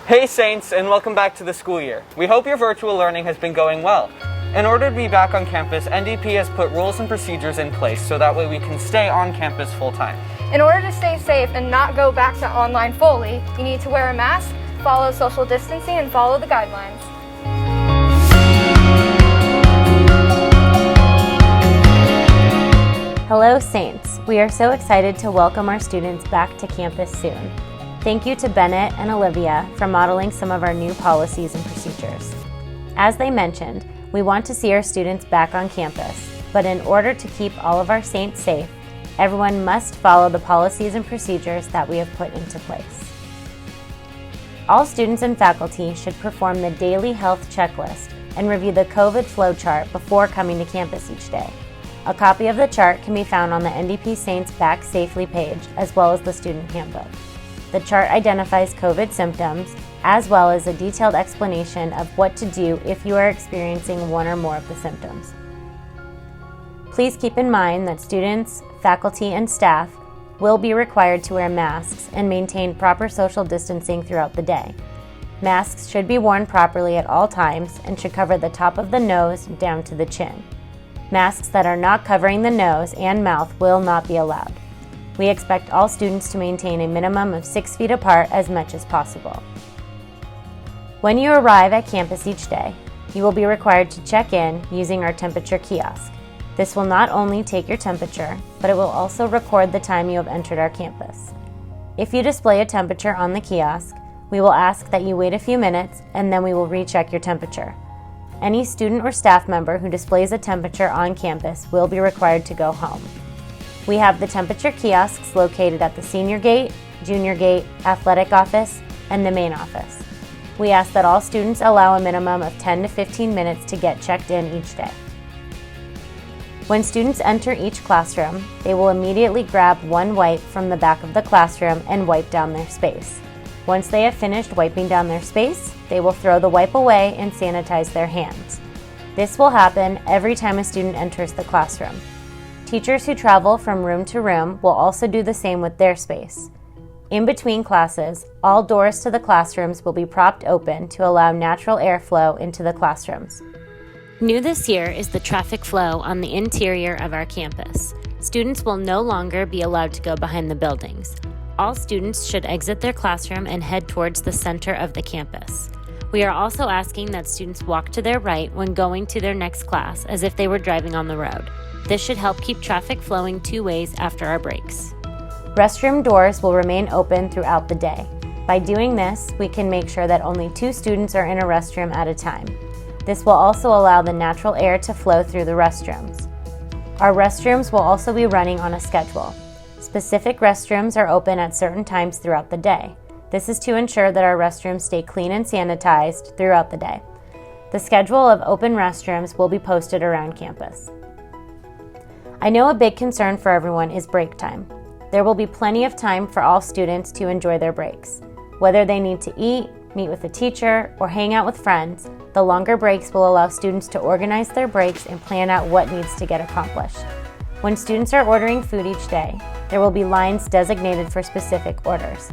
Hey Saints, and welcome back to the school year. We hope your virtual learning has been going well. In order to be back on campus, NDP has put rules and procedures in place so that way we can stay on campus full time. In order to stay safe and not go back to online fully, you need to wear a mask, follow social distancing, and follow the guidelines. Hello Saints, we are so excited to welcome our students back to campus soon. Thank you to Bennett and Olivia for modeling some of our new policies and procedures. As they mentioned, we want to see our students back on campus, but in order to keep all of our Saints safe, everyone must follow the policies and procedures that we have put into place. All students and faculty should perform the daily health checklist and review the COVID flow chart before coming to campus each day. A copy of the chart can be found on the NDP Saints Back Safely page, as well as the student handbook. The chart identifies COVID symptoms, as well as a detailed explanation of what to do if you are experiencing one or more of the symptoms. Please keep in mind that students, faculty, and staff will be required to wear masks and maintain proper social distancing throughout the day. Masks should be worn properly at all times and should cover the top of the nose down to the chin. Masks that are not covering the nose and mouth will not be allowed. We expect all students to maintain a minimum of 6 feet apart as much as possible. When you arrive at campus each day, you will be required to check in using our temperature kiosk. This will not only take your temperature, but it will also record the time you have entered our campus. If you display a temperature on the kiosk, we will ask that you wait a few minutes and then we will recheck your temperature. Any student or staff member who displays a temperature on campus will be required to go home. We have the temperature kiosks located at the senior gate, junior gate, athletic office, and the main office. We ask that all students allow a minimum of 10 to 15 minutes to get checked in each day. When students enter each classroom, they will immediately grab one wipe from the back of the classroom and wipe down their space. Once they have finished wiping down their space, they will throw the wipe away and sanitize their hands. This will happen every time a student enters the classroom. Teachers who travel from room to room will also do the same with their space. In between classes, all doors to the classrooms will be propped open to allow natural airflow into the classrooms. New this year is the traffic flow on the interior of our campus. Students will no longer be allowed to go behind the buildings. All students should exit their classroom and head towards the center of the campus. We are also asking that students walk to their right when going to their next class as if they were driving on the road. This should help keep traffic flowing 2 ways after our breaks. Restroom doors will remain open throughout the day. By doing this, we can make sure that only 2 students are in a restroom at a time. This will also allow the natural air to flow through the restrooms. Our restrooms will also be running on a schedule. Specific restrooms are open at certain times throughout the day. This is to ensure that our restrooms stay clean and sanitized throughout the day. The schedule of open restrooms will be posted around campus. I know a big concern for everyone is break time. There will be plenty of time for all students to enjoy their breaks. Whether they need to eat, meet with a teacher, or hang out with friends, the longer breaks will allow students to organize their breaks and plan out what needs to get accomplished. When students are ordering food each day, there will be lines designated for specific orders.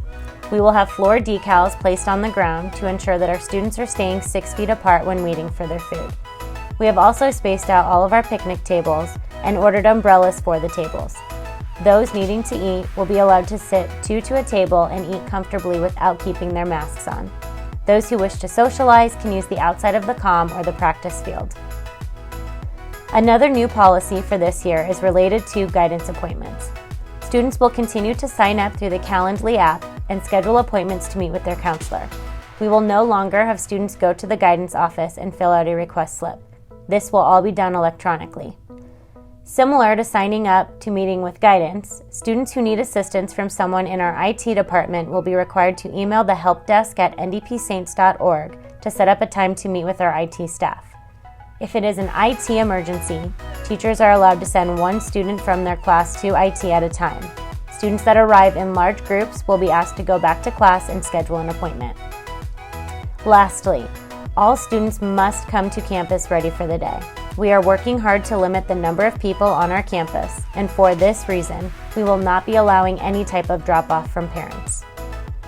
We will have floor decals placed on the ground to ensure that our students are staying 6 feet apart when waiting for their food. We have also spaced out all of our picnic tables and ordered umbrellas for the tables. Those needing to eat will be allowed to sit 2 to a table and eat comfortably without keeping their masks on. Those who wish to socialize can use the outside of the comm or the practice field. Another new policy for this year is related to guidance appointments. Students will continue to sign up through the Calendly app and schedule appointments to meet with their counselor. We will no longer have students go to the guidance office and fill out a request slip. This will all be done electronically. Similar to signing up to meeting with guidance, students who need assistance from someone in our IT department will be required to email the help desk at ndpsaints.org to set up a time to meet with our IT staff. If it is an IT emergency, teachers are allowed to send 1 student from their class to IT at a time. Students that arrive in large groups will be asked to go back to class and schedule an appointment. Lastly, all students must come to campus ready for the day. We are working hard to limit the number of people on our campus, and for this reason, we will not be allowing any type of drop-off from parents.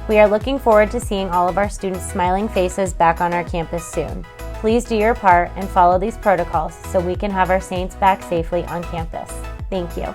We are looking forward to seeing all of our students' smiling faces back on our campus soon. Please do your part and follow these protocols so we can have our Saints back safely on campus. Thank you.